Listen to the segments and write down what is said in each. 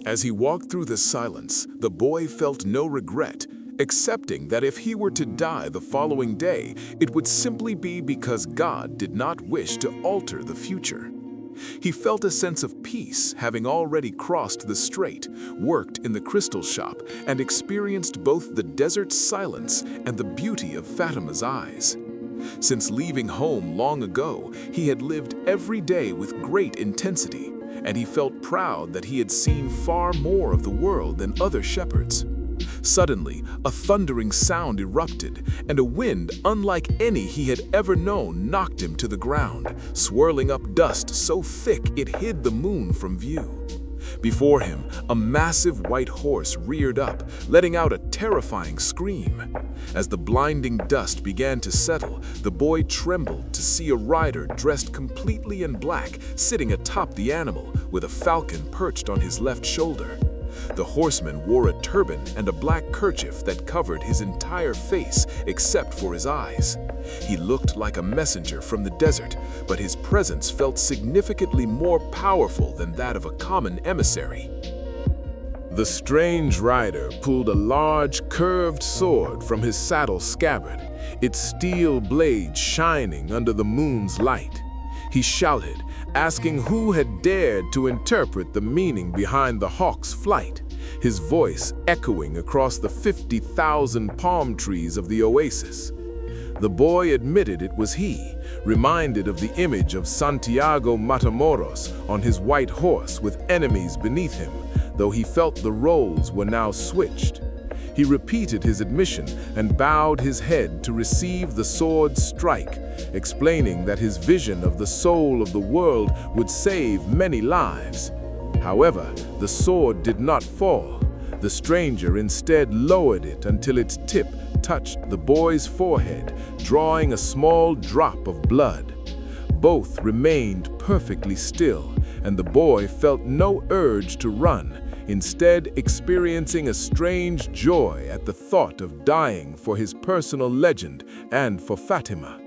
As he walked through the silence, the boy felt no regret, accepting that if he were to die the following day, it would simply be because God did not wish to alter the future. He felt a sense of peace, having already crossed the strait, worked in the crystal shop, and experienced both the desert's silence and the beauty of Fatima's eyes. Since leaving home long ago, he had lived every day with great intensity, and he felt proud that he had seen far more of the world than other shepherds. Suddenly, a thundering sound erupted, and a wind unlike any he had ever known knocked him to the ground, swirling up dust so thick it hid the moon from view. Before him, a massive white horse reared up, letting out a terrifying scream. As the blinding dust began to settle, the boy trembled to see a rider dressed completely in black sitting atop the animal, with a falcon perched on his left shoulder. The horseman wore a turban and a black kerchief that covered his entire face except for his eyes. He looked like a messenger from the desert, but his presence felt significantly more powerful than that of a common emissary. The strange rider pulled a large, curved sword from his saddle scabbard, its steel blade shining under the moon's light. He shouted, asking who had dared to interpret the meaning behind the hawk's flight, his voice echoing across the 50,000 palm trees of the oasis. The boy admitted it was he, reminded of the image of Santiago Matamoros on his white horse with enemies beneath him, though he felt the roles were now switched. He repeated his admission and bowed his head to receive the sword's strike, explaining that his vision of the soul of the world would save many lives. However, the sword did not fall. The stranger instead lowered it until its tip touched the boy's forehead, drawing a small drop of blood. Both remained perfectly still, and the boy felt no urge to run, instead experiencing a strange joy at the thought of dying for his personal legend and for Fatima.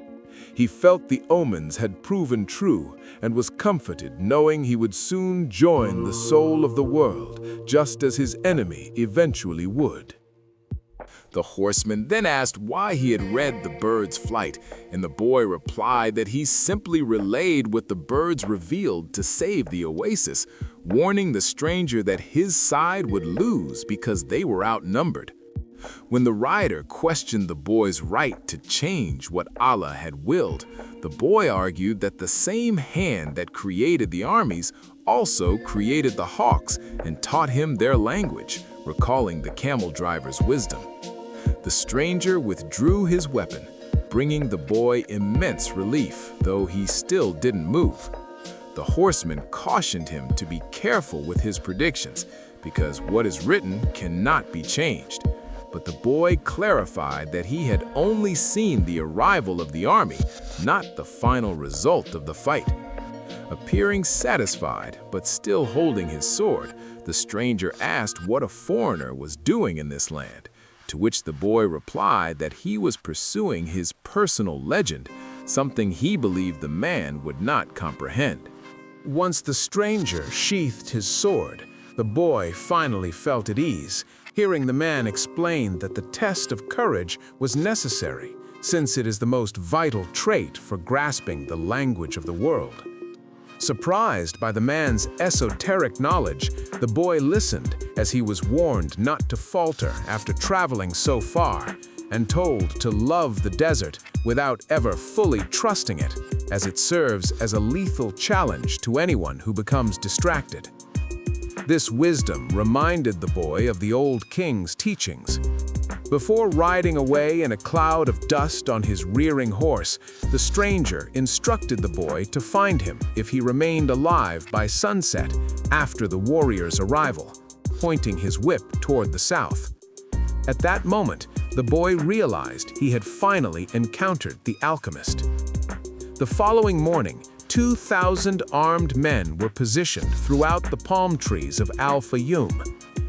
He felt the omens had proven true and was comforted knowing he would soon join the soul of the world, just as his enemy eventually would. The horseman then asked why he had read the bird's flight, and the boy replied that he simply relayed what the birds revealed to save the oasis, warning the stranger that his side would lose because they were outnumbered. When the rider questioned the boy's right to change what Allah had willed, the boy argued that the same hand that created the armies also created the hawks and taught him their language, recalling the camel driver's wisdom. The stranger withdrew his weapon, bringing the boy immense relief, though he still didn't move. The horseman cautioned him to be careful with his predictions, because what is written cannot be changed. But the boy clarified that he had only seen the arrival of the army, not the final result of the fight. Appearing satisfied, but still holding his sword, the stranger asked what a foreigner was doing in this land, to which the boy replied that he was pursuing his personal legend, something he believed the man would not comprehend. Once the stranger sheathed his sword, the boy finally felt at ease, hearing the man explain that the test of courage was necessary, since it is the most vital trait for grasping the language of the world. Surprised by the man's esoteric knowledge, the boy listened as he was warned not to falter after traveling so far, and told to love the desert without ever fully trusting it, as it serves as a lethal challenge to anyone who becomes distracted. This wisdom reminded the boy of the old king's teachings. Before riding away in a cloud of dust on his rearing horse, the stranger instructed the boy to find him if he remained alive by sunset after the warrior's arrival, pointing his whip toward the south. At that moment, the boy realized he had finally encountered the alchemist. The following morning, 2,000 armed men were positioned throughout the palm trees of Al-Fayoum,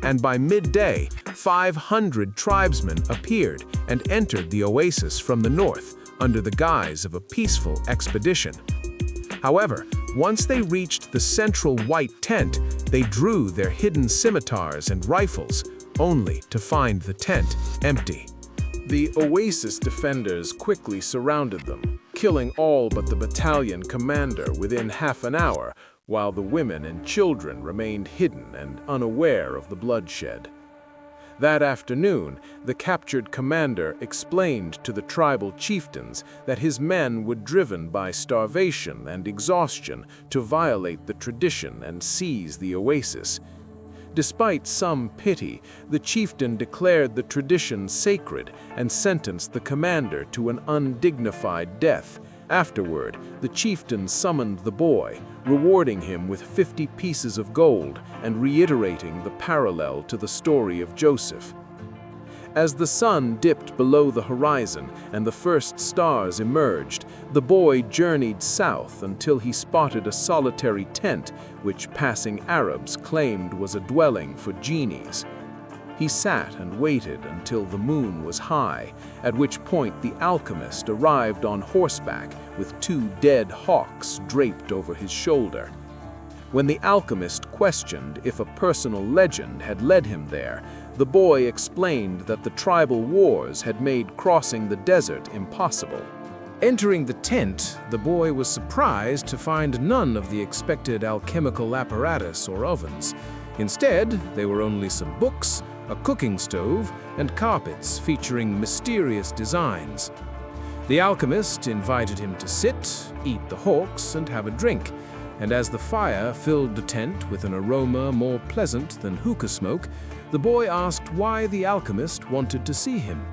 and by midday, 500 tribesmen appeared and entered the oasis from the north under the guise of a peaceful expedition. However, once they reached the central white tent, They drew their hidden scimitars and rifles, only to find the tent empty. The oasis defenders quickly surrounded them, killing all but the battalion commander within half an hour, while the women and children remained hidden and unaware of the bloodshed. That afternoon, the captured commander explained to the tribal chieftains that his men were driven by starvation and exhaustion to violate the tradition and seize the oasis. Despite some pity, the chieftain declared the tradition sacred and sentenced the commander to an undignified death. Afterward, the chieftain summoned the boy, rewarding him with 50 pieces of gold and reiterating the parallel to the story of Joseph. As the sun dipped below the horizon and the first stars emerged, the boy journeyed south until he spotted a solitary tent which passing Arabs claimed was a dwelling for genies. He sat and waited until the moon was high, at which point the alchemist arrived on horseback with 2 dead hawks draped over his shoulder. When the alchemist questioned if a personal legend had led him there, the boy explained that the tribal wars had made crossing the desert impossible. Entering the tent, the boy was surprised to find none of the expected alchemical apparatus or ovens. Instead, there were only some books, a cooking stove, and carpets featuring mysterious designs. The alchemist invited him to sit, eat the hawks, and have a drink, and as the fire filled the tent with an aroma more pleasant than hookah smoke, the boy asked why the alchemist wanted to see him.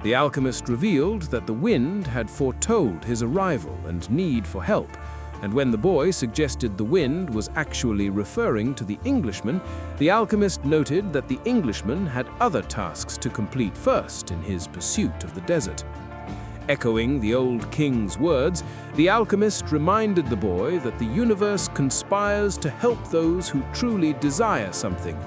The alchemist revealed that the wind had foretold his arrival and need for help, and when the boy suggested the wind was actually referring to the Englishman, the alchemist noted that the Englishman had other tasks to complete first in his pursuit of the desert. Echoing the old king's words, the alchemist reminded the boy that the universe conspires to help those who truly desire something,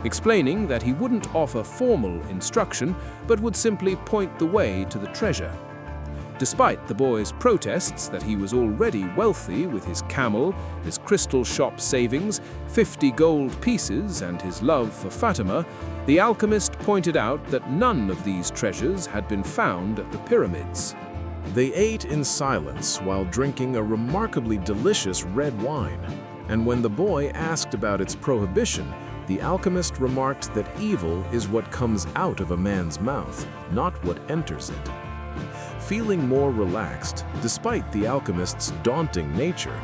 explaining that he wouldn't offer formal instruction, but would simply point the way to the treasure. Despite the boy's protests that he was already wealthy with his camel, his crystal shop savings, 50 gold pieces, and his love for Fatima, the alchemist pointed out that none of these treasures had been found at the pyramids. They ate in silence while drinking a remarkably delicious red wine, and when the boy asked about its prohibition, the alchemist remarked that evil is what comes out of a man's mouth, not what enters it. Feeling more relaxed, despite the alchemist's daunting nature,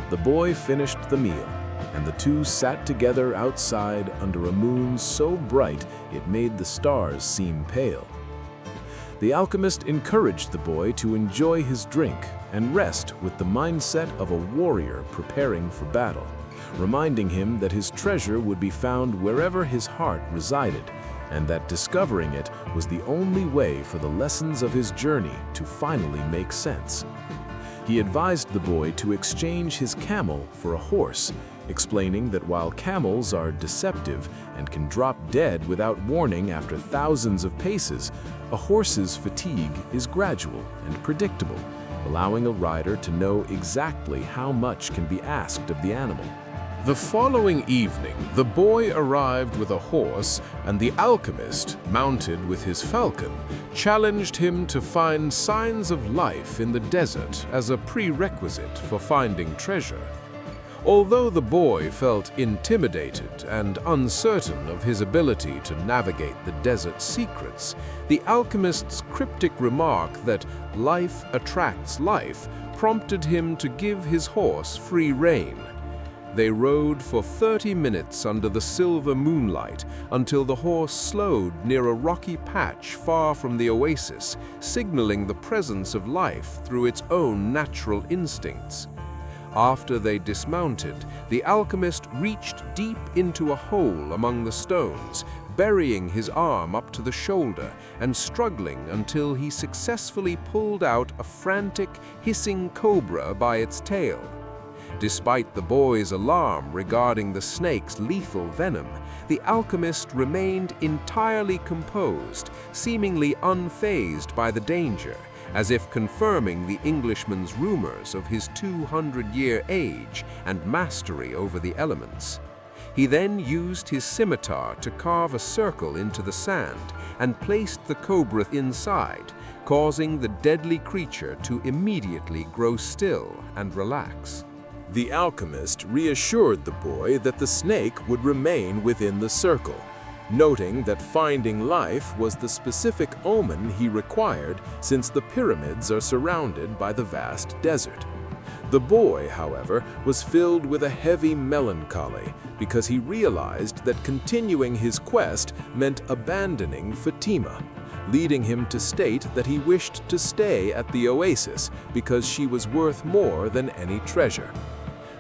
the boy finished the meal, and the two sat together outside under a moon so bright it made the stars seem pale. The alchemist encouraged the boy to enjoy his drink and rest with the mindset of a warrior preparing for battle, reminding him that his treasure would be found wherever his heart resided, and that discovering it was the only way for the lessons of his journey to finally make sense. He advised the boy to exchange his camel for a horse, explaining that while camels are deceptive and can drop dead without warning after thousands of paces, a horse's fatigue is gradual and predictable, allowing a rider to know exactly how much can be asked of the animal. The following evening, the boy arrived with a horse, and the alchemist, mounted with his falcon, challenged him to find signs of life in the desert as a prerequisite for finding treasure. Although the boy felt intimidated and uncertain of his ability to navigate the desert's secrets, the alchemist's cryptic remark that life attracts life prompted him to give his horse free rein. They rode for 30 minutes under the silver moonlight until the horse slowed near a rocky patch far from the oasis, signaling the presence of life through its own natural instincts. After they dismounted, the alchemist reached deep into a hole among the stones, burying his arm up to the shoulder and struggling until he successfully pulled out a frantic, hissing cobra by its tail. Despite the boy's alarm regarding the snake's lethal venom, the alchemist remained entirely composed, seemingly unfazed by the danger, as if confirming the Englishman's rumors of his 200-year age and mastery over the elements. He then used his scimitar to carve a circle into the sand and placed the cobra inside, causing the deadly creature to immediately grow still and relax. The alchemist reassured the boy that the snake would remain within the circle, noting that finding life was the specific omen he required since the pyramids are surrounded by the vast desert. The boy, however, was filled with a heavy melancholy because he realized that continuing his quest meant abandoning Fatima, leading him to state that he wished to stay at the oasis because she was worth more than any treasure.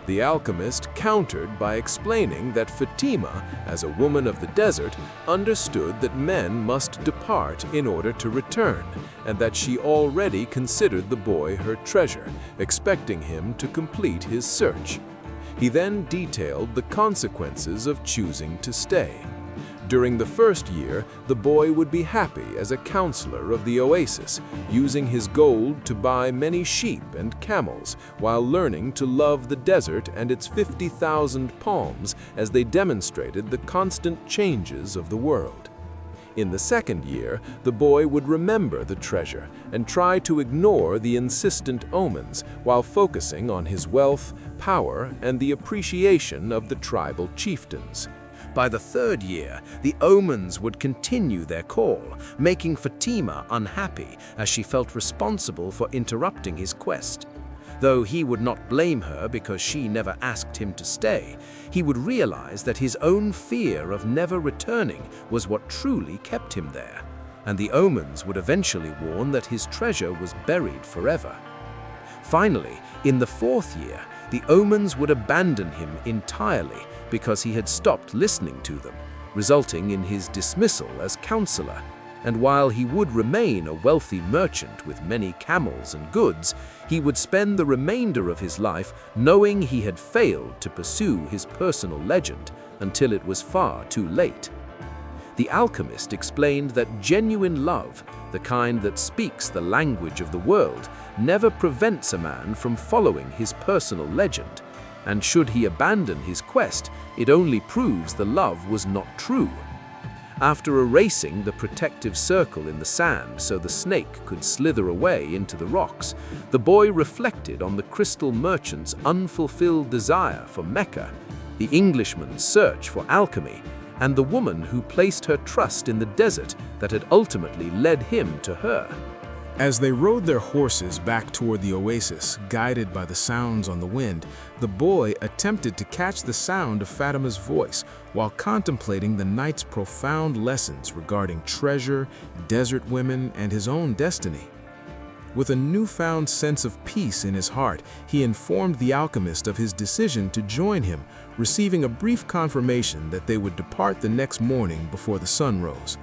The alchemist countered by explaining that Fatima, as a woman of the desert, understood that men must depart in order to return, and that she already considered the boy her treasure, expecting him to complete his search. He then detailed the consequences of choosing to stay. During the first year, the boy would be happy as a counselor of the oasis, using his gold to buy many sheep and camels, while learning to love the desert and its 50,000 palms as they demonstrated the constant changes of the world. In the second year, the boy would remember the treasure and try to ignore the insistent omens while focusing on his wealth, power, and the appreciation of the tribal chieftains. By the third year, the omens would continue their call, making Fatima unhappy as she felt responsible for interrupting his quest. Though he would not blame her because she never asked him to stay, he would realize that his own fear of never returning was what truly kept him there, and the omens would eventually warn that his treasure was buried forever. Finally, in the fourth year, the omens would abandon him entirely because he had stopped listening to them, resulting in his dismissal as counselor. And while he would remain a wealthy merchant with many camels and goods, he would spend the remainder of his life knowing he had failed to pursue his personal legend until it was far too late. The alchemist explained that genuine love, the kind that speaks the language of the world, never prevents a man from following his personal legend, and should he abandon his quest, it only proves the love was not true. After erasing the protective circle in the sand so the snake could slither away into the rocks, the boy reflected on the crystal merchant's unfulfilled desire for Mecca, the Englishman's search for alchemy, and the woman who placed her trust in the desert that had ultimately led him to her. As they rode their horses back toward the oasis, guided by the sounds on the wind, the boy attempted to catch the sound of Fatima's voice while contemplating the night's profound lessons regarding treasure, desert women, and his own destiny. With a newfound sense of peace in his heart, he informed the alchemist of his decision to join him, receiving a brief confirmation that they would depart the next morning before the sun rose.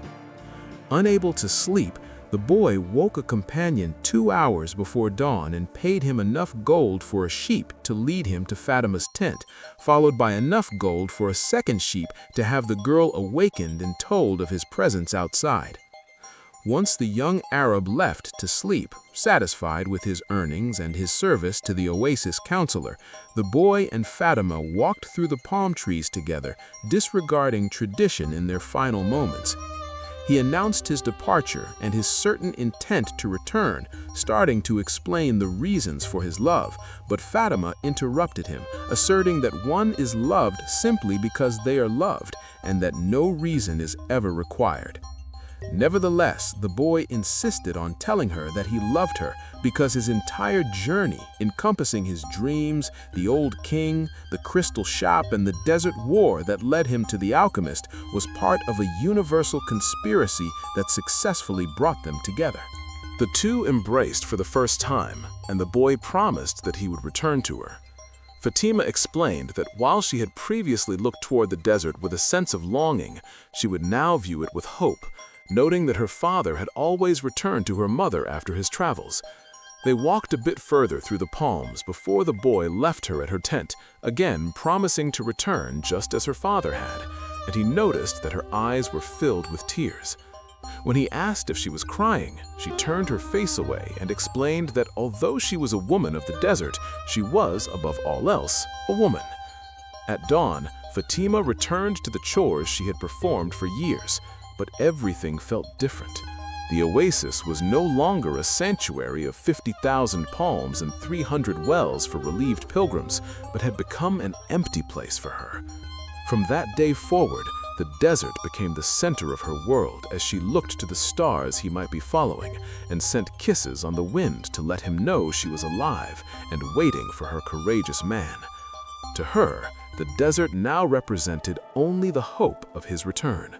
Unable to sleep, the boy woke a companion 2 hours before dawn and paid him enough gold for a sheep to lead him to Fatima's tent, followed by enough gold for a second sheep to have the girl awakened and told of his presence outside. Once the young Arab left to sleep, satisfied with his earnings and his service to the oasis counselor, the boy and Fatima walked through the palm trees together, disregarding tradition in their final moments. He announced his departure and his certain intent to return, starting to explain the reasons for his love, but Fatima interrupted him, asserting that one is loved simply because they are loved, and that no reason is ever required. Nevertheless, the boy insisted on telling her that he loved her because his entire journey, encompassing his dreams, the old king, the crystal shop, and the desert war that led him to the alchemist, was part of a universal conspiracy that successfully brought them together. The two embraced for the first time, and the boy promised that he would return to her. Fatima explained that while she had previously looked toward the desert with a sense of longing, she would now view it with hope, noting that her father had always returned to her mother after his travels. They walked a bit further through the palms before the boy left her at her tent, again promising to return just as her father had, and he noticed that her eyes were filled with tears. When he asked if she was crying, she turned her face away and explained that although she was a woman of the desert, she was, above all else, a woman. At dawn, Fatima returned to the chores she had performed for years, but everything felt different. The oasis was no longer a sanctuary of 50,000 palms and 300 wells for relieved pilgrims, but had become an empty place for her. From that day forward, the desert became the center of her world as she looked to the stars he might be following and sent kisses on the wind to let him know she was alive and waiting for her courageous man. To her, the desert now represented only the hope of his return.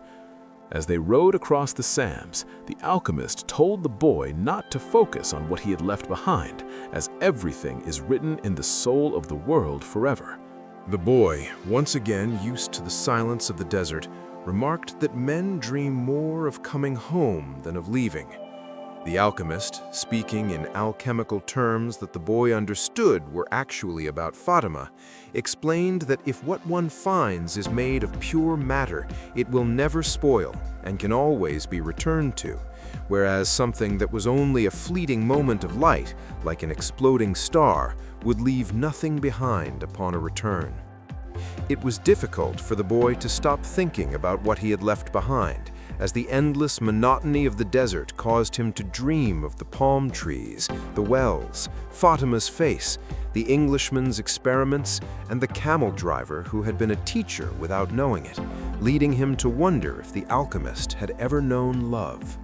As they rode across the sands, the alchemist told the boy not to focus on what he had left behind, as everything is written in the soul of the world forever. The boy, once again used to the silence of the desert, remarked that men dream more of coming home than of leaving. The alchemist, speaking in alchemical terms that the boy understood were actually about Fatima, explained that if what one finds is made of pure matter, it will never spoil and can always be returned to, whereas something that was only a fleeting moment of light, like an exploding star, would leave nothing behind upon a return. It was difficult for the boy to stop thinking about what he had left behind, as the endless monotony of the desert caused him to dream of the palm trees, the wells, Fatima's face, the Englishman's experiments, and the camel driver who had been a teacher without knowing it, leading him to wonder if the alchemist had ever known love.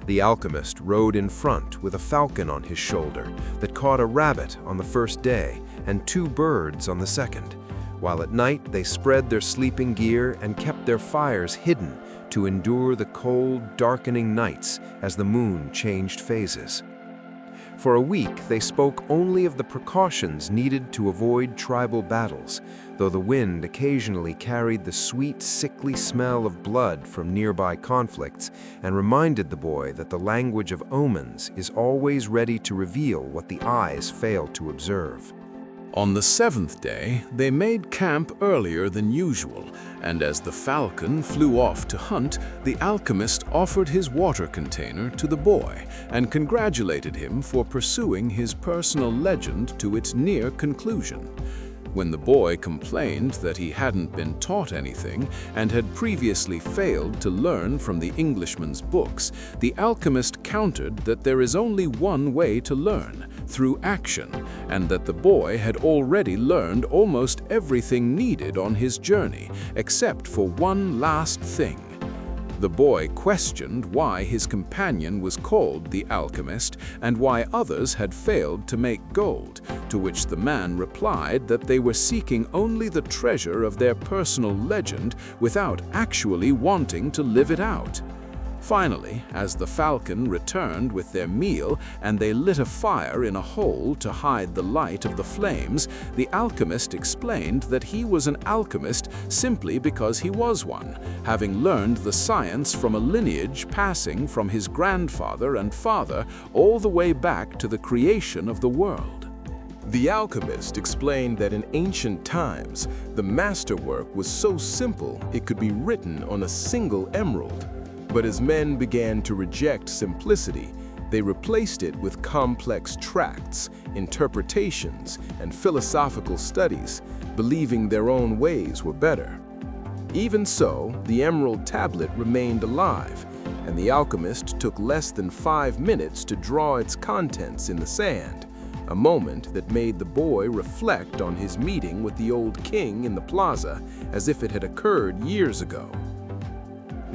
The alchemist rode in front with a falcon on his shoulder that caught a rabbit on the first day and 2 birds on the second, while at night they spread their sleeping gear and kept their fires hidden to endure the cold, darkening nights as the moon changed phases. For a week, they spoke only of the precautions needed to avoid tribal battles, though the wind occasionally carried the sweet, sickly smell of blood from nearby conflicts and reminded the boy that the language of omens is always ready to reveal what the eyes fail to observe. On the 7th day, they made camp earlier than usual, and as the falcon flew off to hunt, the alchemist offered his water container to the boy and congratulated him for pursuing his personal legend to its near conclusion. When the boy complained that he hadn't been taught anything and had previously failed to learn from the Englishman's books, the alchemist countered that there is only one way to learn, through action, and that the boy had already learned almost everything needed on his journey, except for one last thing. The boy questioned why his companion was called the alchemist and why others had failed to make gold, to which the man replied that they were seeking only the treasure of their personal legend without actually wanting to live it out. Finally, as the falcon returned with their meal and they lit a fire in a hole to hide the light of the flames, the alchemist explained that he was an alchemist simply because he was one, having learned the science from a lineage passing from his grandfather and father all the way back to the creation of the world. The alchemist explained that in ancient times, the masterwork was so simple it could be written on a single emerald. But as men began to reject simplicity, they replaced it with complex tracts, interpretations, and philosophical studies, believing their own ways were better. Even so, the emerald tablet remained alive, and the alchemist took less than 5 minutes to draw its contents in the sand, a moment that made the boy reflect on his meeting with the old king in the plaza as if it had occurred years ago.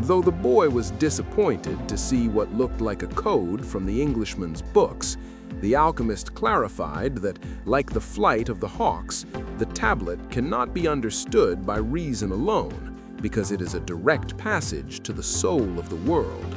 Though the boy was disappointed to see what looked like a code from the Englishman's books, the alchemist clarified that, like the flight of the hawks, the tablet cannot be understood by reason alone, because it is a direct passage to the soul of the world.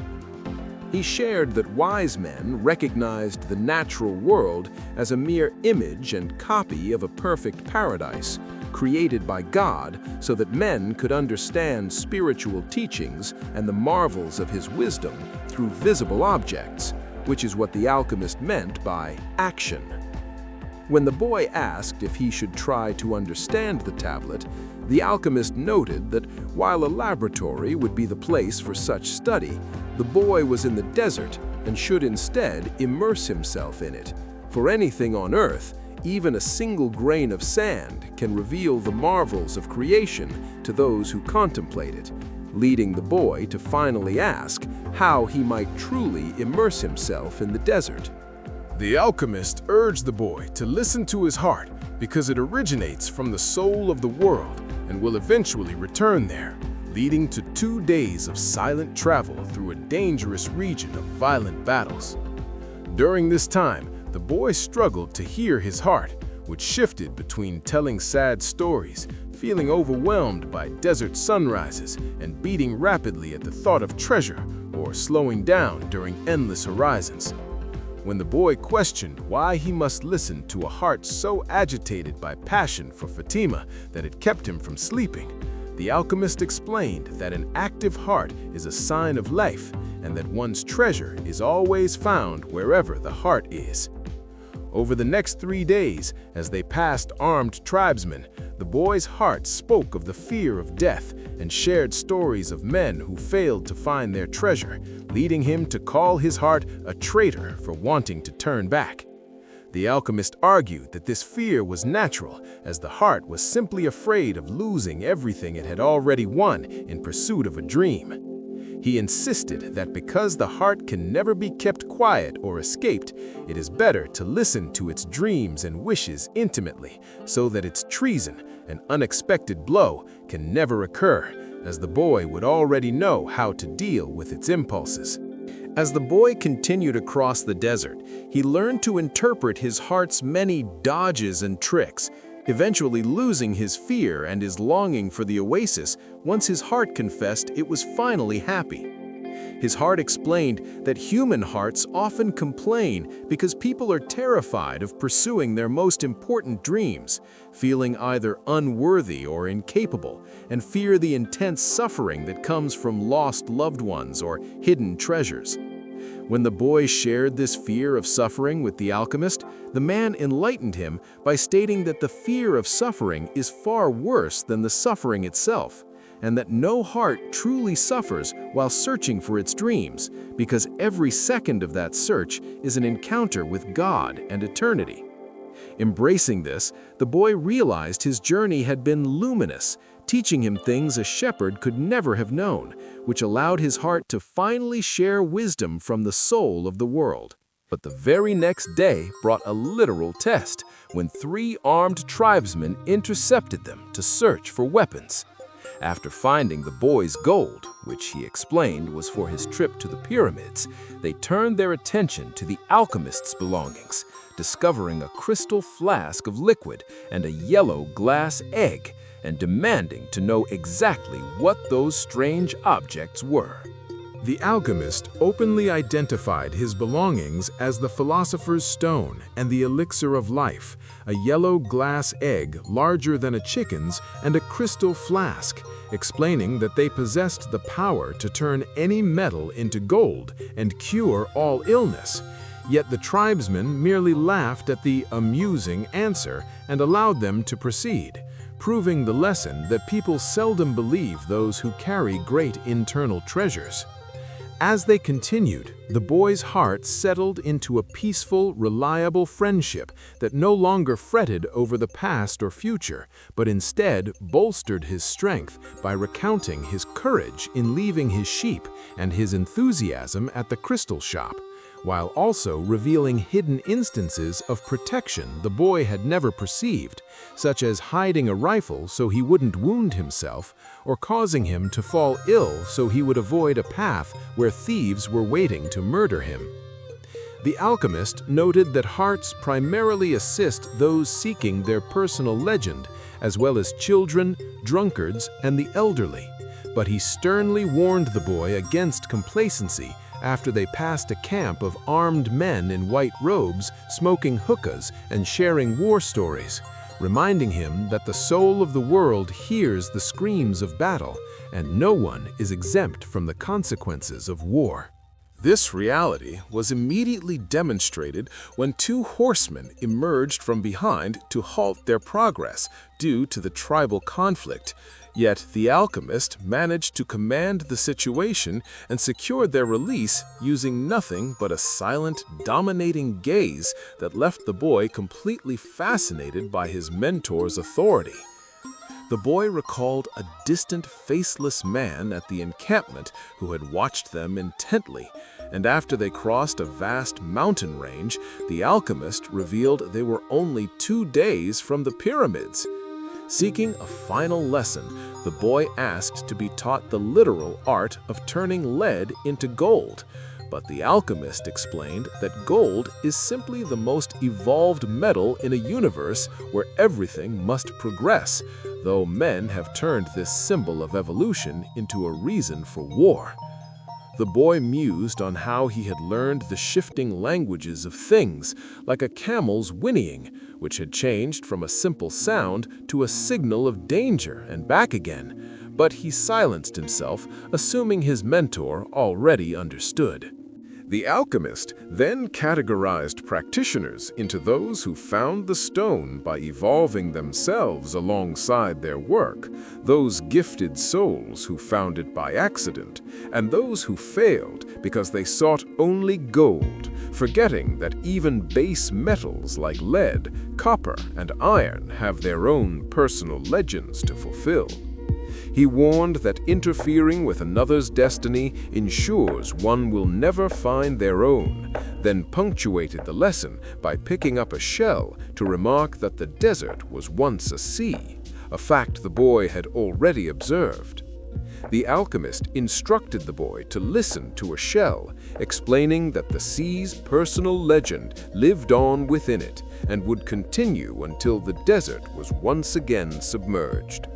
He shared that wise men recognized the natural world as a mere image and copy of a perfect paradise, created by God so that men could understand spiritual teachings and the marvels of his wisdom through visible objects, which is what the alchemist meant by action. When the boy asked if he should try to understand the tablet, the alchemist noted that while a laboratory would be the place for such study, the boy was in the desert and should instead immerse himself in it. For anything on earth, even a single grain of sand can reveal the marvels of creation to those who contemplate it, leading the boy to finally ask how he might truly immerse himself in the desert. The alchemist urged the boy to listen to his heart because it originates from the soul of the world and will eventually return there, leading to 2 days of silent travel through a dangerous region of violent battles. During this time, the boy struggled to hear his heart, which shifted between telling sad stories, feeling overwhelmed by desert sunrises, and beating rapidly at the thought of treasure, or slowing down during endless horizons. When the boy questioned why he must listen to a heart so agitated by passion for Fatima that it kept him from sleeping, the alchemist explained that an active heart is a sign of life and that one's treasure is always found wherever the heart is. Over the next 3 days, as they passed armed tribesmen, the boy's heart spoke of the fear of death and shared stories of men who failed to find their treasure, leading him to call his heart a traitor for wanting to turn back. The alchemist argued that this fear was natural, as the heart was simply afraid of losing everything it had already won in pursuit of a dream. He insisted that because the heart can never be kept quiet or escaped, it is better to listen to its dreams and wishes intimately, so that its treason, an unexpected blow, can never occur, as the boy would already know how to deal with its impulses. As the boy continued across the desert, he learned to interpret his heart's many dodges and tricks, eventually losing his fear and his longing for the oasis once his heart confessed it was finally happy. His heart explained that human hearts often complain because people are terrified of pursuing their most important dreams, feeling either unworthy or incapable, and fear the intense suffering that comes from lost loved ones or hidden treasures. When the boy shared this fear of suffering with the alchemist, the man enlightened him by stating that the fear of suffering is far worse than the suffering itself, and that no heart truly suffers while searching for its dreams, because every second of that search is an encounter with God and eternity. Embracing this, the boy realized his journey had been luminous, teaching him things a shepherd could never have known, which allowed his heart to finally share wisdom from the soul of the world. But the very next day brought a literal test when 3 armed tribesmen intercepted them to search for weapons. After finding the boy's gold, which he explained was for his trip to the pyramids, they turned their attention to the alchemist's belongings, discovering a crystal flask of liquid and a yellow glass egg, and demanding to know exactly what those strange objects were. The alchemist openly identified his belongings as the philosopher's stone and the elixir of life, a yellow glass egg larger than a chicken's, and a crystal flask, explaining that they possessed the power to turn any metal into gold and cure all illness. Yet the tribesmen merely laughed at the amusing answer and allowed them to proceed, proving the lesson that people seldom believe those who carry great internal treasures. As they continued, the boy's heart settled into a peaceful, reliable friendship that no longer fretted over the past or future, but instead bolstered his strength by recounting his courage in leaving his sheep and his enthusiasm at the crystal shop, while also revealing hidden instances of protection the boy had never perceived, such as hiding a rifle so he wouldn't wound himself, or causing him to fall ill so he would avoid a path where thieves were waiting to murder him. The alchemist noted that hearts primarily assist those seeking their personal legend, as well as children, drunkards, and the elderly, but he sternly warned the boy against complacency after they passed a camp of armed men in white robes, smoking hookahs and sharing war stories, reminding him that the soul of the world hears the screams of battle, and no one is exempt from the consequences of war. This reality was immediately demonstrated when 2 horsemen emerged from behind to halt their progress due to the tribal conflict, Yet the alchemist managed to command the situation and secured their release using nothing but a silent, dominating gaze that left the boy completely fascinated by his mentor's authority. The boy recalled a distant, faceless man at the encampment who had watched them intently, and after they crossed a vast mountain range, the alchemist revealed they were only 2 days from the pyramids. Seeking a final lesson, the boy asked to be taught the literal art of turning lead into gold. But the alchemist explained that gold is simply the most evolved metal in a universe where everything must progress, though men have turned this symbol of evolution into a reason for war. The boy mused on how he had learned the shifting languages of things, like a camel's whinnying, which had changed from a simple sound to a signal of danger and back again. But he silenced himself, assuming his mentor already understood. The alchemist then categorized practitioners into those who found the stone by evolving themselves alongside their work, those gifted souls who found it by accident, and those who failed because they sought only gold, forgetting that even base metals like lead, copper, and iron have their own personal legends to fulfill. He warned that interfering with another's destiny ensures one will never find their own, then punctuated the lesson by picking up a shell to remark that the desert was once a sea, a fact the boy had already observed. The alchemist instructed the boy to listen to a shell, explaining that the sea's personal legend lived on within it and would continue until the desert was once again submerged.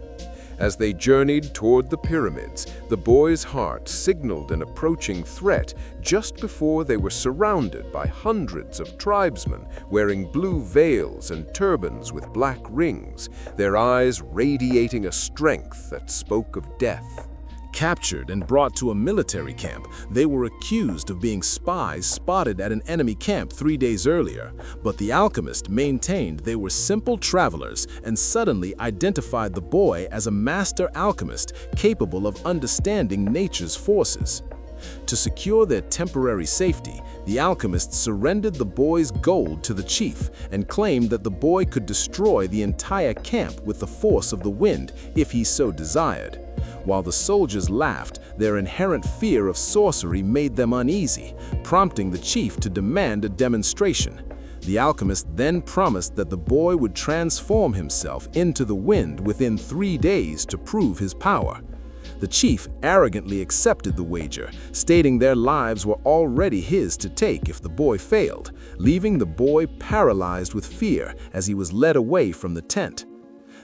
As they journeyed toward the pyramids, the boy's heart signaled an approaching threat just before they were surrounded by hundreds of tribesmen wearing blue veils and turbans with black rings, their eyes radiating a strength that spoke of death. Captured and brought to a military camp, they were accused of being spies spotted at an enemy camp 3 days earlier. But the alchemist maintained they were simple travelers and suddenly identified the boy as a master alchemist capable of understanding nature's forces. To secure their temporary safety, the alchemist surrendered the boy's gold to the chief and claimed that the boy could destroy the entire camp with the force of the wind if he so desired. While the soldiers laughed, their inherent fear of sorcery made them uneasy, prompting the chief to demand a demonstration. The alchemist then promised that the boy would transform himself into the wind within 3 days to prove his power. The chief arrogantly accepted the wager, stating their lives were already his to take if the boy failed, leaving the boy paralyzed with fear as he was led away from the tent.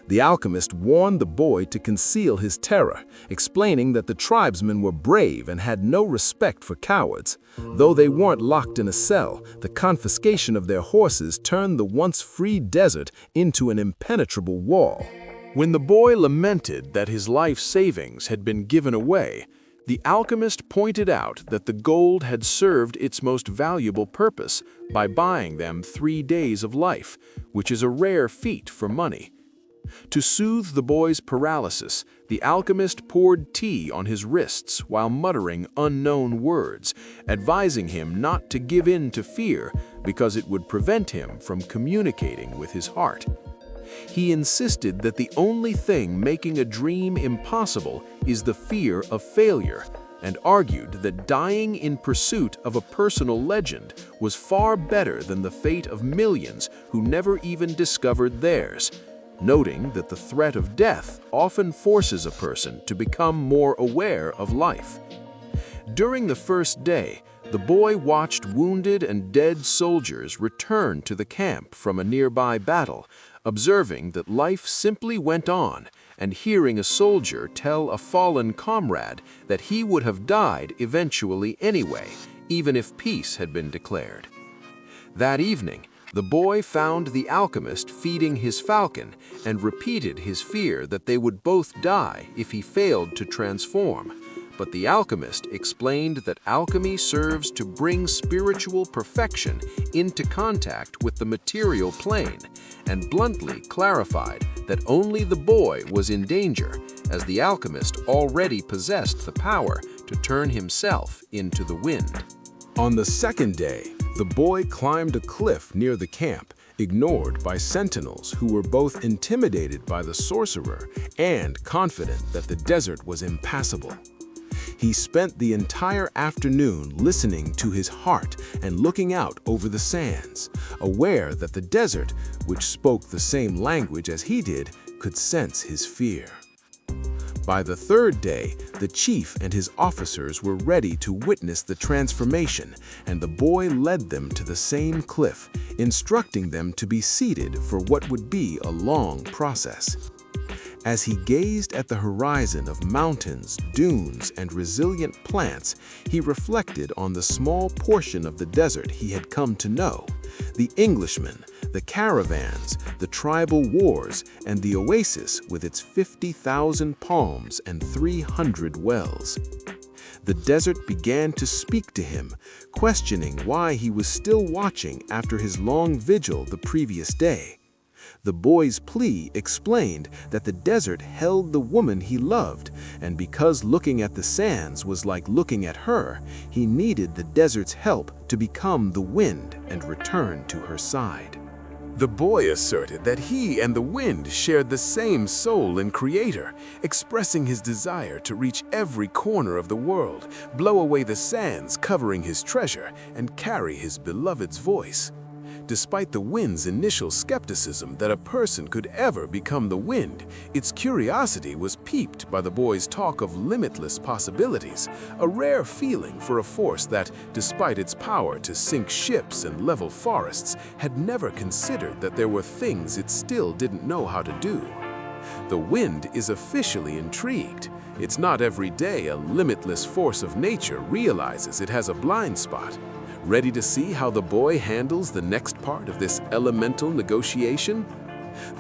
The alchemist warned the boy to conceal his terror, explaining that the tribesmen were brave and had no respect for cowards. Though they weren't locked in a cell, the confiscation of their horses turned the once free desert into an impenetrable wall. When the boy lamented that his life savings had been given away, the alchemist pointed out that the gold had served its most valuable purpose by buying them 3 days of life, which is a rare feat for money. To soothe the boy's paralysis, the alchemist poured tea on his wrists while muttering unknown words, advising him not to give in to fear because it would prevent him from communicating with his heart. He insisted that the only thing making a dream impossible is the fear of failure, and argued that dying in pursuit of a personal legend was far better than the fate of millions who never even discovered theirs, noting that the threat of death often forces a person to become more aware of life. During the first day, the boy watched wounded and dead soldiers return to the camp from a nearby battle, observing that life simply went on, and hearing a soldier tell a fallen comrade that he would have died eventually anyway, even if peace had been declared. That evening, the boy found the alchemist feeding his falcon and repeated his fear that they would both die if he failed to transform. But the alchemist explained that alchemy serves to bring spiritual perfection into contact with the material plane, and bluntly clarified that only the boy was in danger, as the alchemist already possessed the power to turn himself into the wind. On the second day, the boy climbed a cliff near the camp, ignored by sentinels who were both intimidated by the sorcerer and confident that the desert was impassable. He spent the entire afternoon listening to his heart and looking out over the sands, aware that the desert, which spoke the same language as he did, could sense his fear. By the third day, the chief and his officers were ready to witness the transformation, and the boy led them to the same cliff, instructing them to be seated for what would be a long process. As he gazed at the horizon of mountains, dunes, and resilient plants, he reflected on the small portion of the desert he had come to know: the Englishmen, the caravans, the tribal wars, and the oasis with its 50,000 palms and 300 wells. The desert began to speak to him, questioning why he was still watching after his long vigil the previous day. The boy's plea explained that the desert held the woman he loved, and because looking at the sands was like looking at her, he needed the desert's help to become the wind and return to her side. The boy asserted that he and the wind shared the same soul and creator, expressing his desire to reach every corner of the world, blow away the sands covering his treasure, and carry his beloved's voice. Despite the wind's initial skepticism that a person could ever become the wind, its curiosity was piqued by the boy's talk of limitless possibilities, a rare feeling for a force that, despite its power to sink ships and level forests, had never considered that there were things it still didn't know how to do. The wind is officially intrigued. It's not every day a limitless force of nature realizes it has a blind spot. Ready to see how the boy handles the next part of this elemental negotiation?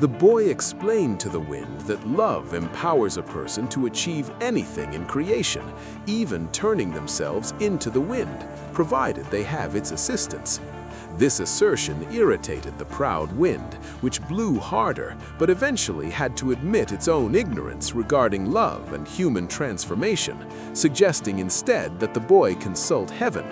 The boy explained to the wind that love empowers a person to achieve anything in creation, even turning themselves into the wind, provided they have its assistance. This assertion irritated the proud wind, which blew harder, but eventually had to admit its own ignorance regarding love and human transformation, suggesting instead that the boy consult heaven.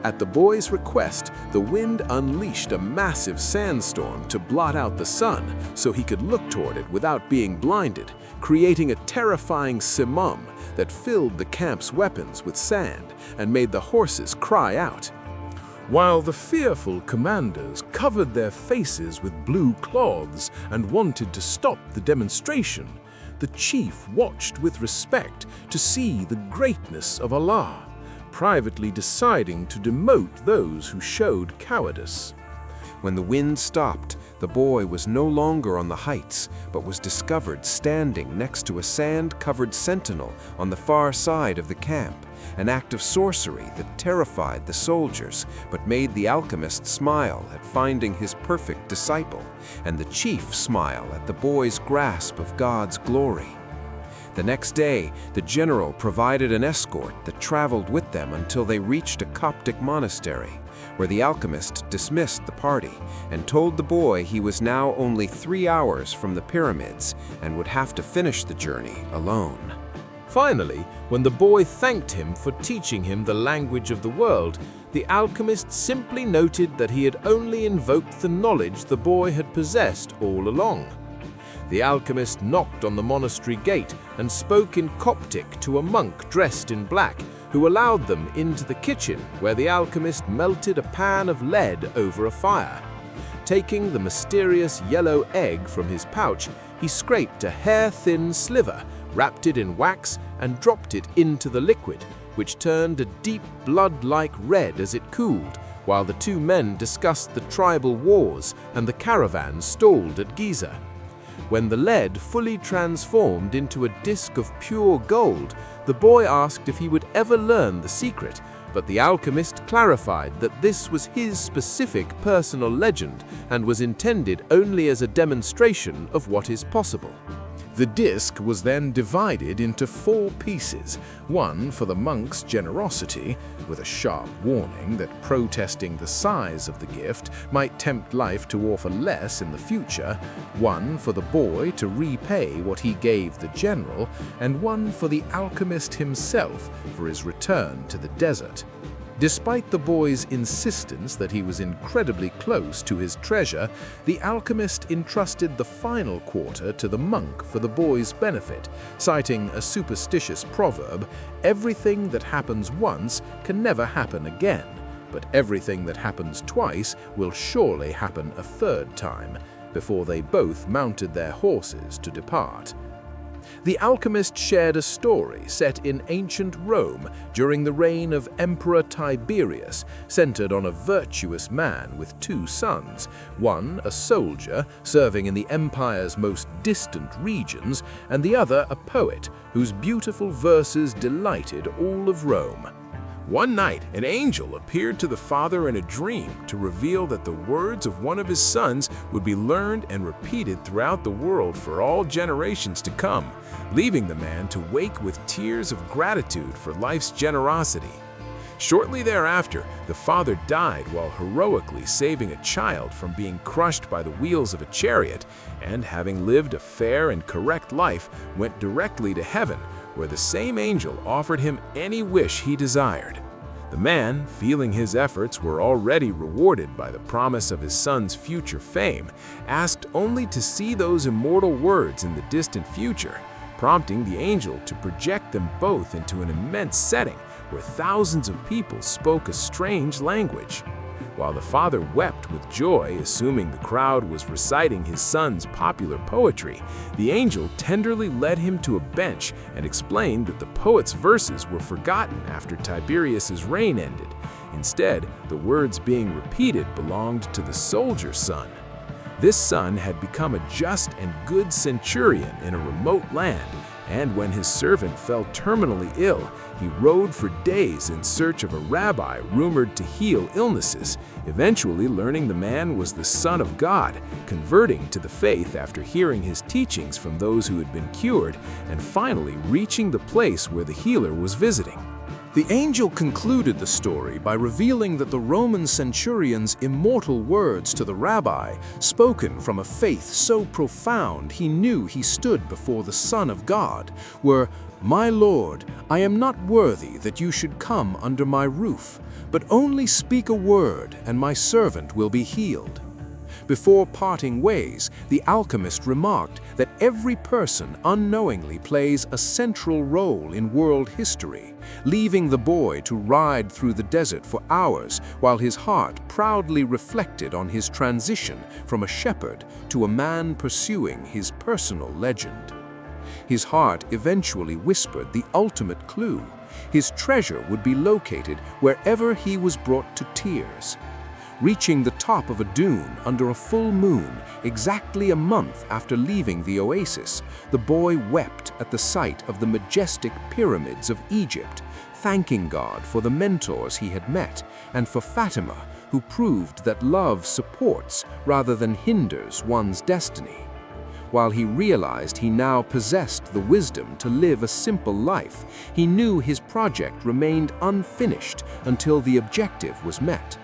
At the boy's request, the wind unleashed a massive sandstorm to blot out the sun so he could look toward it without being blinded, creating a terrifying simum that filled the camp's weapons with sand and made the horses cry out. While the fearful commanders covered their faces with blue cloths and wanted to stop the demonstration, the chief watched with respect to see the greatness of Allah, privately deciding to demote those who showed cowardice. When the wind stopped, the boy was no longer on the heights, but was discovered standing next to a sand-covered sentinel on the far side of the camp, an act of sorcery that terrified the soldiers, but made the alchemist smile at finding his perfect disciple, and the chief smile at the boy's grasp of God's glory. The next day, the general provided an escort that traveled with them until they reached a Coptic monastery, where the alchemist dismissed the party and told the boy he was now only 3 hours from the pyramids and would have to finish the journey alone. Finally, when the boy thanked him for teaching him the language of the world, the alchemist simply noted that he had only invoked the knowledge the boy had possessed all along. The alchemist knocked on the monastery gate and spoke in Coptic to a monk dressed in black, who allowed them into the kitchen, where the alchemist melted a pan of lead over a fire. Taking the mysterious yellow egg from his pouch, he scraped a hair-thin sliver, wrapped it in wax, and dropped it into the liquid, which turned a deep blood-like red as it cooled, while the two men discussed the tribal wars and the caravan stalled at Giza. When the lead fully transformed into a disc of pure gold, the boy asked if he would ever learn the secret, but the alchemist clarified that this was his specific personal legend and was intended only as a demonstration of what is possible. The disc was then divided into 4 pieces, one for the monk's generosity, with a sharp warning that protesting the size of the gift might tempt life to offer less in the future, one for the boy to repay what he gave the general, and one for the alchemist himself for his return to the desert. Despite the boy's insistence that he was incredibly close to his treasure, the alchemist entrusted the final quarter to the monk for the boy's benefit, citing a superstitious proverb, "Everything that happens once can never happen again, but everything that happens twice will surely happen a 3rd time," before they both mounted their horses to depart. The alchemist shared a story set in ancient Rome during the reign of Emperor Tiberius, centered on a virtuous man with 2 sons, one a soldier serving in the empire's most distant regions, and the other a poet whose beautiful verses delighted all of Rome. One night, an angel appeared to the father in a dream to reveal that the words of one of his sons would be learned and repeated throughout the world for all generations to come, leaving the man to wake with tears of gratitude for life's generosity. Shortly thereafter, the father died while heroically saving a child from being crushed by the wheels of a chariot, and having lived a fair and correct life, went directly to heaven, where the same angel offered him any wish he desired. The man, feeling his efforts were already rewarded by the promise of his son's future fame, asked only to see those immortal words in the distant future, prompting the angel to project them both into an immense setting where thousands of people spoke a strange language. While the father wept with joy, assuming the crowd was reciting his son's popular poetry, the angel tenderly led him to a bench and explained that the poet's verses were forgotten after Tiberius's reign ended. Instead, the words being repeated belonged to the soldier's son. This son had become a just and good centurion in a remote land, and when his servant fell terminally ill, he rode for days in search of a rabbi rumored to heal illnesses, eventually learning the man was the Son of God, converting to the faith after hearing his teachings from those who had been cured, and finally reaching the place where the healer was visiting. The angel concluded the story by revealing that the Roman centurion's immortal words to the rabbi, spoken from a faith so profound he knew he stood before the Son of God, were, "My Lord, I am not worthy that you should come under my roof, but only speak a word and my servant will be healed." Before parting ways, the alchemist remarked that every person unknowingly plays a central role in world history, leaving the boy to ride through the desert for hours while his heart proudly reflected on his transition from a shepherd to a man pursuing his personal legend. His heart eventually whispered the ultimate clue. His treasure would be located wherever he was brought to tears. Reaching the top of a dune under a full moon, exactly a month after leaving the oasis, the boy wept at the sight of the majestic pyramids of Egypt, thanking God for the mentors he had met and for Fatima, who proved that love supports rather than hinders one's destiny. While he realized he now possessed the wisdom to live a simple life, he knew his project remained unfinished until the objective was met.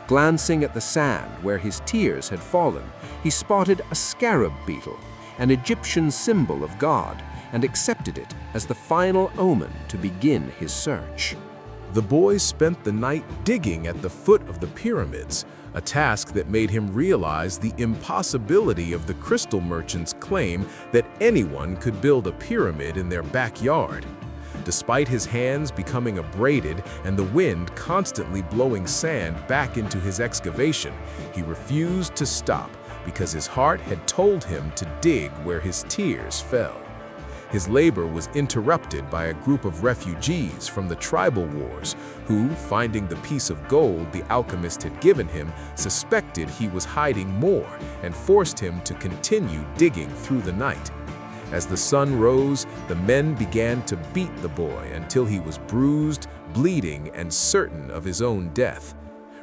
Glancing at the sand where his tears had fallen, he spotted a scarab beetle, an Egyptian symbol of God, and accepted it as the final omen to begin his search. The boy spent the night digging at the foot of the pyramids, a task that made him realize the impossibility of the crystal merchant's claim that anyone could build a pyramid in their backyard. Despite his hands becoming abraded and the wind constantly blowing sand back into his excavation, he refused to stop because his heart had told him to dig where his tears fell. His labor was interrupted by a group of refugees from the tribal wars who, finding the piece of gold the alchemist had given him, suspected he was hiding more and forced him to continue digging through the night. As the sun rose, the men began to beat the boy until he was bruised, bleeding, and certain of his own death.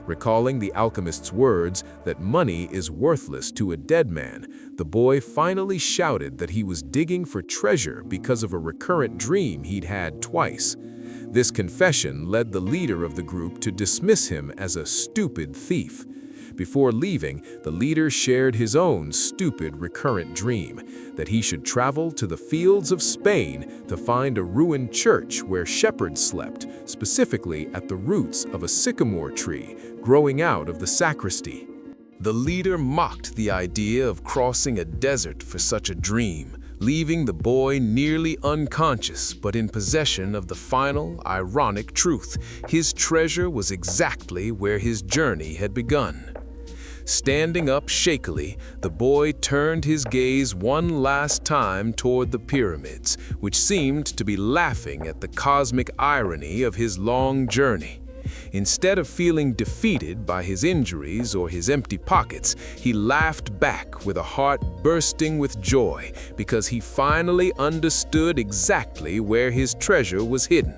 Recalling the alchemist's words that money is worthless to a dead man, the boy finally shouted that he was digging for treasure because of a recurrent dream he'd had twice. This confession led the leader of the group to dismiss him as a stupid thief. Before leaving, the leader shared his own stupid recurrent dream, that he should travel to the fields of Spain to find a ruined church where shepherds slept, specifically at the roots of a sycamore tree growing out of the sacristy. The leader mocked the idea of crossing a desert for such a dream, leaving the boy nearly unconscious but in possession of the final, ironic truth: his treasure was exactly where his journey had begun. Standing up shakily, the boy turned his gaze one last time toward the pyramids, which seemed to be laughing at the cosmic irony of his long journey. Instead of feeling defeated by his injuries or his empty pockets, he laughed back with a heart bursting with joy because he finally understood exactly where his treasure was hidden.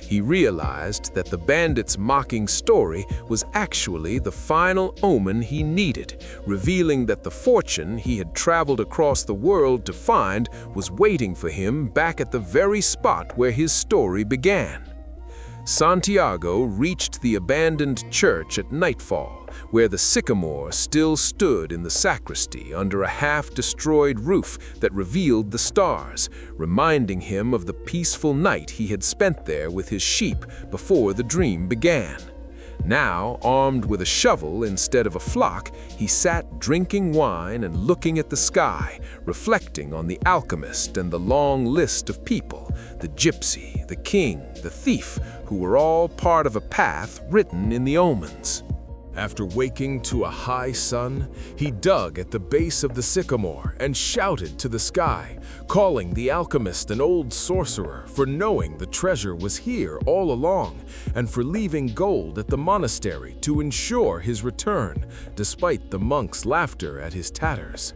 He realized that the bandit's mocking story was actually the final omen he needed, revealing that the fortune he had traveled across the world to find was waiting for him back at the very spot where his story began. Santiago reached the abandoned church at nightfall, where the sycamore still stood in the sacristy under a half-destroyed roof that revealed the stars, reminding him of the peaceful night he had spent there with his sheep before the dream began. Now, armed with a shovel instead of a flock, he sat drinking wine and looking at the sky, reflecting on the alchemist and the long list of people, the gypsy, the king, the thief, who were all part of a path written in the omens. After waking to a high sun, he dug at the base of the sycamore and shouted to the sky, calling the alchemist an old sorcerer for knowing the treasure was here all along and for leaving gold at the monastery to ensure his return, despite the monk's laughter at his tatters.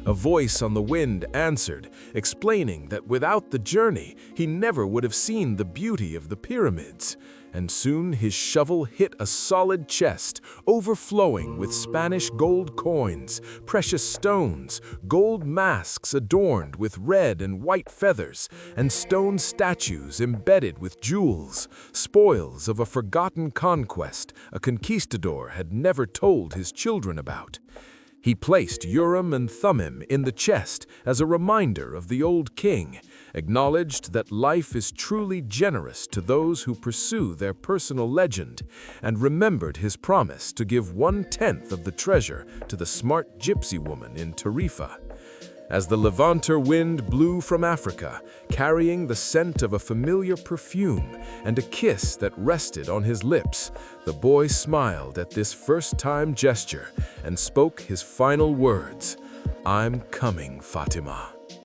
A voice on the wind answered, explaining that without the journey, he never would have seen the beauty of the pyramids. And soon his shovel hit a solid chest, overflowing with Spanish gold coins, precious stones, gold masks adorned with red and white feathers, and stone statues embedded with jewels, spoils of a forgotten conquest a conquistador had never told his children about. He placed Urim and Thummim in the chest as a reminder of the old king, acknowledged that life is truly generous to those who pursue their personal legend, and remembered his promise to give 1/10 of the treasure to the smart gypsy woman in Tarifa. As the Levanter wind blew from Africa, carrying the scent of a familiar perfume and a kiss that rested on his lips, the boy smiled at this first-time gesture and spoke his final words, "I'm coming, Fatima."